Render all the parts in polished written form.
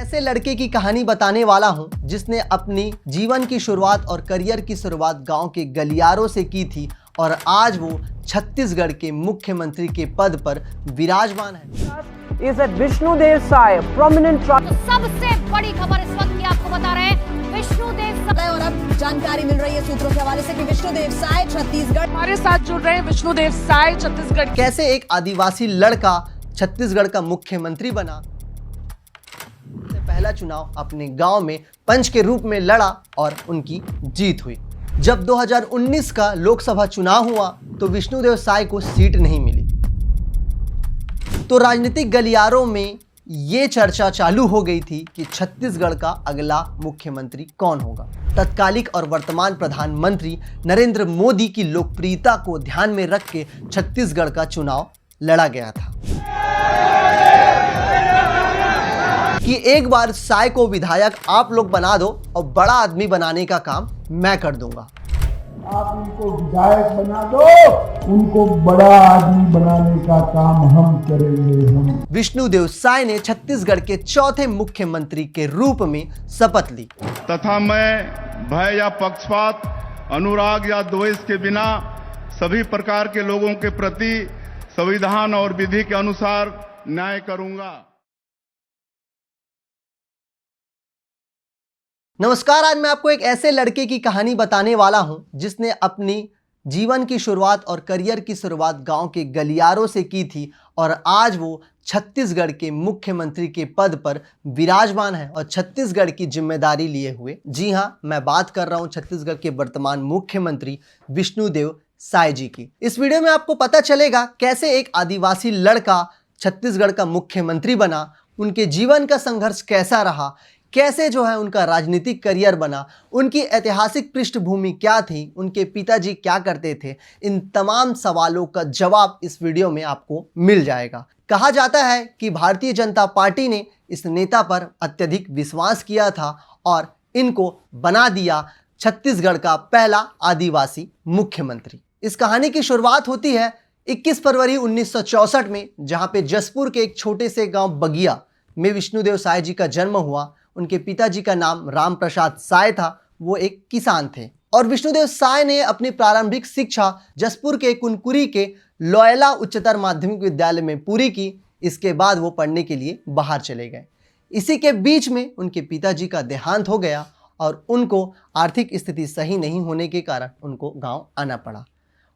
ऐसे लड़के की कहानी बताने वाला हूं जिसने अपनी जीवन की शुरुआत और करियर की शुरुआत गांव के गलियारों से की थी और आज वो छत्तीसगढ़ के मुख्यमंत्री के पद पर विराजमान है। Is that Vishnudeo Sai, prominent तो सबसे बड़ी खबर इस वक्त की आपको बता रहे हैं विष्णुदेव साय। और अब जानकारी मिल रही है सूत्रों के हवाले से कि विष्णुदेव साय छत्तीसगढ़ हमारे साथ जुड़ रहे हैं विष्णुदेव साय छत्तीसगढ़। कैसे एक आदिवासी लड़का छत्तीसगढ़ का मुख्यमंत्री बना, पहला चुनाव अपने गांव में पंच के रूप में लड़ा और उनकी जीत हुई। जब 2019 का लोकसभा चुनाव हुआ तो विष्णुदेव साय को सीट नहीं मिली, तो राजनीतिक गलियारों में ये चर्चा चालू हो गई थी कि छत्तीसगढ़ का अगला मुख्यमंत्री कौन होगा। तत्कालिक और वर्तमान प्रधानमंत्री नरेंद्र मोदी की लोकप्रियता को ध्यान में रख के छत्तीसगढ़ का चुनाव लड़ा गया था कि एक बार साय को विधायक आप लोग बना दो और बड़ा आदमी बनाने का काम मैं कर दूंगा। आप उनको विधायक बना दो, उनको बड़ा आदमी बनाने का काम हम करेंगे। हम विष्णुदेव साय ने छत्तीसगढ़ के चौथे मुख्यमंत्री के रूप में शपथ ली तथा मैं भय या पक्षपात, अनुराग या द्वेष के बिना सभी प्रकार के लोगों के प्रति संविधान और विधि के अनुसार न्याय करूंगा। नमस्कार, आज मैं आपको एक ऐसे लड़के की कहानी बताने वाला हूं जिसने अपनी जीवन की शुरुआत और करियर की शुरुआत गांव के गलियारों से की थी और आज वो छत्तीसगढ़ के मुख्यमंत्री के पद पर विराजमान है और छत्तीसगढ़ की जिम्मेदारी लिए हुए। जी हां, मैं बात कर रहा हूं छत्तीसगढ़ के वर्तमान मुख्यमंत्री विष्णुदेव साय जी की। इस वीडियो में आपको पता चलेगा कैसे एक आदिवासी लड़का छत्तीसगढ़ का मुख्यमंत्री बना, उनके जीवन का संघर्ष कैसा रहा, कैसे जो है उनका राजनीतिक करियर बना, उनकी ऐतिहासिक पृष्ठभूमि क्या थी, उनके पिताजी क्या करते थे। इन तमाम सवालों का जवाब इस वीडियो में आपको मिल जाएगा। कहा जाता है कि भारतीय जनता पार्टी ने इस नेता पर अत्यधिक विश्वास किया था और इनको बना दिया छत्तीसगढ़ का पहला आदिवासी मुख्यमंत्री। इस कहानी की शुरुआत होती है 21 फरवरी 1964 में, जहां पे जसपुर के एक छोटे से गांव बगिया में विष्णुदेव साय जी का जन्म हुआ। उनके पिताजी का नाम राम प्रसाद साय था, वो एक किसान थे और विष्णुदेव साय ने अपनी प्रारंभिक शिक्षा जसपुर के कुनकुरी के लोयला उच्चतर माध्यमिक विद्यालय में पूरी की। इसके बाद वो पढ़ने के लिए बाहर चले गए। इसी के बीच में उनके पिताजी का देहांत हो गया और उनको आर्थिक स्थिति सही नहीं होने के कारण उनको गांव आना पड़ा।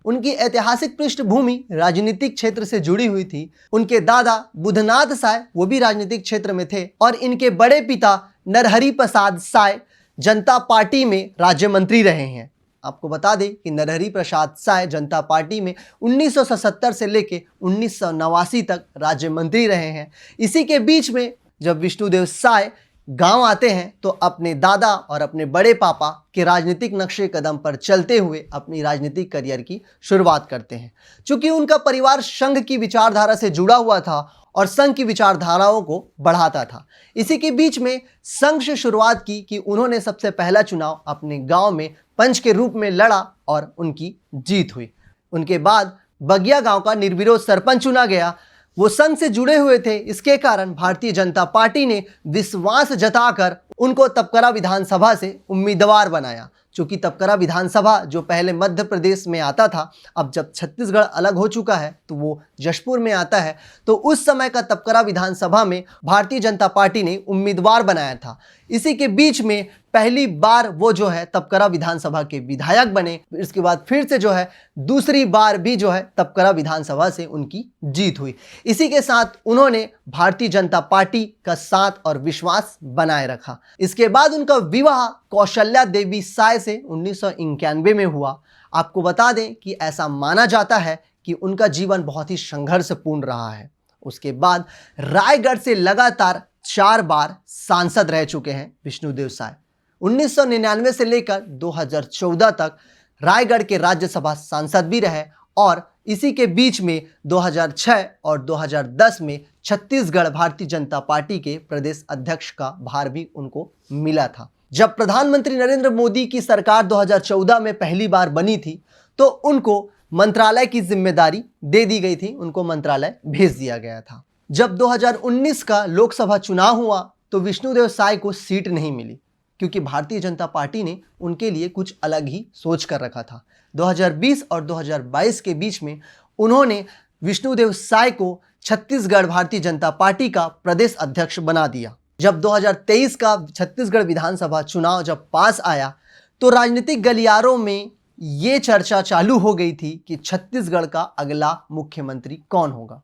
उनकी ऐतिहासिक पृष्ठभूमि राजनीतिक क्षेत्र से जुड़ी हुई थी। उनके दादा बुधनाथ साय वो भी राजनीतिक क्षेत्र में थे और इनके बड़े पिता नरहरि प्रसाद साय जनता पार्टी में राज्य मंत्री रहे हैं। आपको बता दें कि नरहरि प्रसाद साय जनता पार्टी में 1977 से लेकर 1989 तक राज्य मंत्री रहे हैं। इसी के बीच में जब विष्णुदेव साय गांव आते हैं तो अपने दादा और अपने बड़े पापा के राजनीतिक नक्शे कदम पर चलते हुए अपनी राजनीतिक करियर की शुरुआत करते हैं। चूंकि उनका परिवार संघ की विचारधारा से जुड़ा हुआ था और संघ की विचारधाराओं को बढ़ाता था। इसी के बीच में संघ से शुरुआत की कि उन्होंने सबसे पहला चुनाव अपने गांव में पंच के रूप में लड़ा और उनकी जीत हुई। उनके बाद बगिया गांव का निर्विरोध सरपंच चुना गया। वो संघ से जुड़े हुए थे, इसके कारण भारतीय जनता पार्टी ने विश्वास जताकर उनको तपकरा विधानसभा से उम्मीदवार बनाया। चूंकि तपकरा विधानसभा जो पहले मध्य प्रदेश में आता था, अब जब छत्तीसगढ़ अलग हो चुका है तो वो जशपुर में आता है, तो उस समय का तपकरा विधानसभा में भारतीय जनता पार्टी ने उम्मीदवार बनाया था। इसी के बीच में पहली बार वो जो है तपकरा विधानसभा के विधायक बने। इसके बाद फिर से जो है दूसरी बार भी जो है तपकरा विधानसभा से उनकी जीत हुई। इसी के साथ उन्होंने भारतीय जनता पार्टी का साथ और विश्वास बनाए रखा। इसके बाद उनका विवाह कौशल्या देवी साय से 1991 में हुआ। आपको बता दें कि ऐसा माना जाता है कि उनका जीवन बहुत ही संघर्षपूर्ण रहा है। उसके बाद रायगढ़ से लगातार 4 बार सांसद रह चुके हैं विष्णुदेव साय। 1999 से लेकर 2014 तक रायगढ़ के राज्यसभा सांसद भी रहे और इसी के बीच में 2006 और 2010 में छत्तीसगढ़ भारतीय जनता पार्टी के प्रदेश अध्यक्ष का भार भी उनको मिला था। जब प्रधानमंत्री नरेंद्र मोदी की सरकार 2014 में पहली बार बनी थी तो उनको मंत्रालय की जिम्मेदारी दे दी गई थी, उनको मंत्रालय भेज दिया गया था। जब 2019 का लोकसभा चुनाव हुआ तो विष्णुदेव साय को सीट नहीं मिली, क्योंकि भारतीय जनता पार्टी ने उनके लिए कुछ अलग ही सोच कर रखा था। 2020 और 2022 के बीच में उन्होंने विष्णुदेव साय को छत्तीसगढ़ भारतीय जनता पार्टी का प्रदेश अध्यक्ष बना दिया। जब 2023 का छत्तीसगढ़ विधानसभा चुनाव जब पास आया तो राजनीतिक गलियारों में ये चर्चा चालू हो गई थी कि छत्तीसगढ़ का अगला मुख्यमंत्री कौन होगा।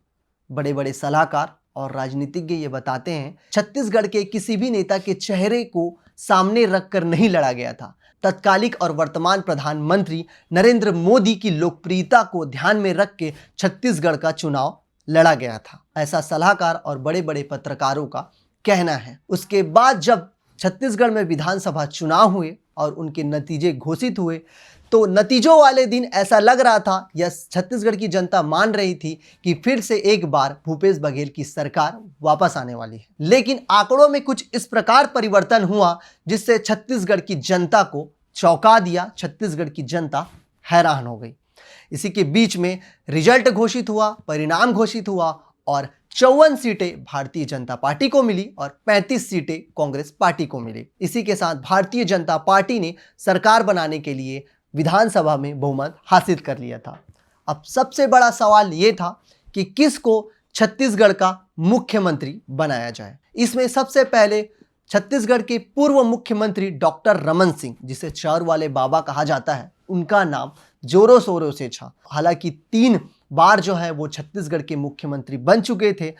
बड़े बड़े सलाहकार और राजनीतिज्ञ ये बताते हैं छत्तीसगढ़ के किसी भी नेता के चेहरे को सामने रखकर नहीं लड़ा गया था। तत्कालिक और वर्तमान प्रधानमंत्री नरेंद्र मोदी की लोकप्रियता को ध्यान में रख के छत्तीसगढ़ का चुनाव लड़ा गया था, ऐसा सलाहकार और बड़े बड़े पत्रकारों का कहना है। उसके बाद जब छत्तीसगढ़ में विधानसभा चुनाव हुए और उनके नतीजे घोषित हुए तो नतीजों वाले दिन ऐसा लग रहा था या छत्तीसगढ़ की जनता मान रही थी कि फिर से एक बार भूपेश बघेल की सरकार वापस आने वाली है। लेकिन आंकड़ों में कुछ इस प्रकार परिवर्तन हुआ जिससे छत्तीसगढ़ की जनता को चौंका दिया। छत्तीसगढ़ की जनता हैरान हो गई। इसी के बीच में रिजल्ट घोषित हुआ, परिणाम घोषित हुआ और 54 सीटें भारतीय जनता पार्टी को मिली और 35 सीटें कांग्रेस पार्टी को मिली। इसी के साथ भारतीय जनता पार्टी ने सरकार बनाने के लिए विधानसभा में बहुमत हासिल कर लिया था। अब सबसे बड़ा सवाल ये था कि किसको छत्तीसगढ़ का मुख्यमंत्री बनाया जाए। इसमें सबसे पहले छत्तीसगढ़ के पूर्व मुख्यमंत्री डॉक्टर रमन सिंह, जिसे चार वाले बाबा कहा जाता है, उनका नाम जोरों शोरों से छा। हालांकि 3 बार जो है वो छत्तीसगढ़ के मुख्यमंत्री बन चुके थे,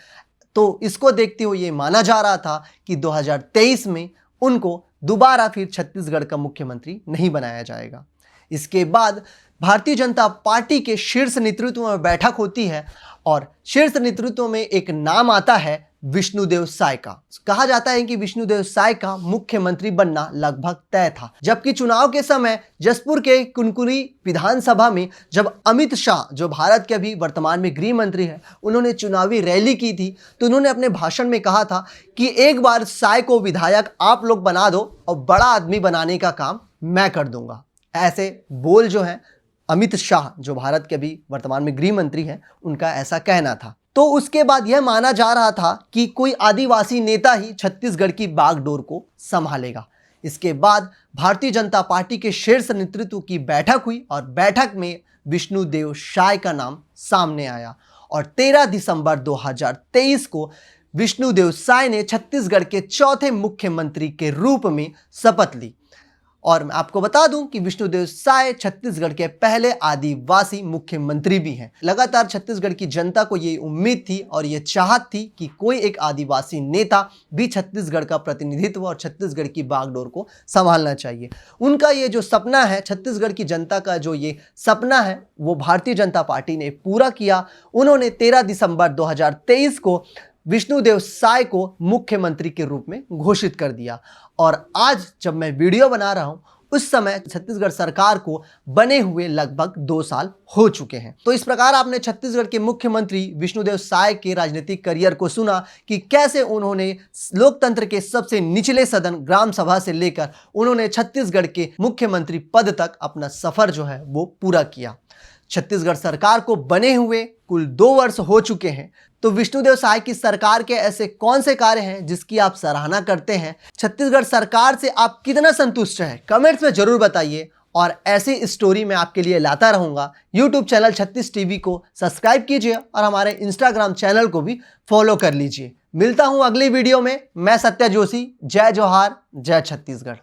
तो इसको देखते हुए ये माना जा रहा था कि 2023 में उनको दोबारा फिर छत्तीसगढ़ का मुख्यमंत्री नहीं बनाया जाएगा। इसके बाद भारतीय जनता पार्टी के शीर्ष नेतृत्व में बैठक होती है और शीर्ष नेतृत्व में एक नाम आता है विष्णुदेव साय का। कहा जाता है कि विष्णुदेव साय का मुख्यमंत्री बनना लगभग तय था, जबकि चुनाव के समय जसपुर के कुनकुरी विधानसभा में जब अमित शाह, जो भारत के अभी वर्तमान में गृह मंत्री हैं, उन्होंने चुनावी रैली की थी तो उन्होंने अपने भाषण में कहा था कि एक बार साय को विधायक आप लोग बना दो और बड़ा आदमी बनाने का काम मैं कर दूंगा। ऐसे बोल जो हैं अमित शाह, जो भारत के अभी वर्तमान में गृह मंत्री हैं, उनका ऐसा कहना था। तो उसके बाद यह माना जा रहा था कि कोई आदिवासी नेता ही छत्तीसगढ़ की बागडोर को संभालेगा। इसके बाद भारतीय जनता पार्टी के शीर्ष नेतृत्व की बैठक हुई और बैठक में विष्णुदेव साय का नाम सामने आया और 13 दिसंबर 2023 को विष्णुदेव साय ने छत्तीसगढ़ के चौथे मुख्यमंत्री के रूप में शपथ ली। और मैं आपको बता दूं कि विष्णुदेव साय छत्तीसगढ़ के पहले आदिवासी मुख्यमंत्री भी हैं। लगातार छत्तीसगढ़ की जनता को ये उम्मीद थी और ये चाहत थी कि कोई एक आदिवासी नेता भी छत्तीसगढ़ का प्रतिनिधित्व और छत्तीसगढ़ की बागडोर को संभालना चाहिए। उनका ये जो सपना है, छत्तीसगढ़ की जनता का जो ये सपना है, वो भारतीय जनता पार्टी ने पूरा किया। उन्होंने 13 दिसंबर 2023 को विष्णुदेव साय को मुख्यमंत्री के रूप में घोषित कर दिया और आज जब मैं वीडियो बना रहा हूं उस समय छत्तीसगढ़ सरकार को बने हुए लगभग 2 साल हो चुके हैं। तो इस प्रकार आपने छत्तीसगढ़ के मुख्यमंत्री विष्णुदेव साय के राजनीतिक करियर को सुना कि कैसे उन्होंने लोकतंत्र के सबसे निचले सदन ग्राम सभा से लेकर उन्होंने छत्तीसगढ़ के मुख्यमंत्री पद तक अपना सफर जो है वो पूरा किया। छत्तीसगढ़ सरकार को बने हुए कुल 2 वर्ष हो चुके हैं। तो विष्णुदेव साय की सरकार के ऐसे कौन से कार्य हैं जिसकी आप सराहना करते हैं? छत्तीसगढ़ सरकार से आप कितना संतुष्ट हैं? कमेंट्स में जरूर बताइए और ऐसी स्टोरी मैं आपके लिए लाता रहूंगा। यूट्यूब चैनल 36 टीवी को सब्सक्राइब कीजिए और हमारे इंस्टाग्राम चैनल को भी फॉलो कर लीजिए। मिलता हूं अगली वीडियो में। मैं सत्या जोशी। जय जोहार, जय छत्तीसगढ़।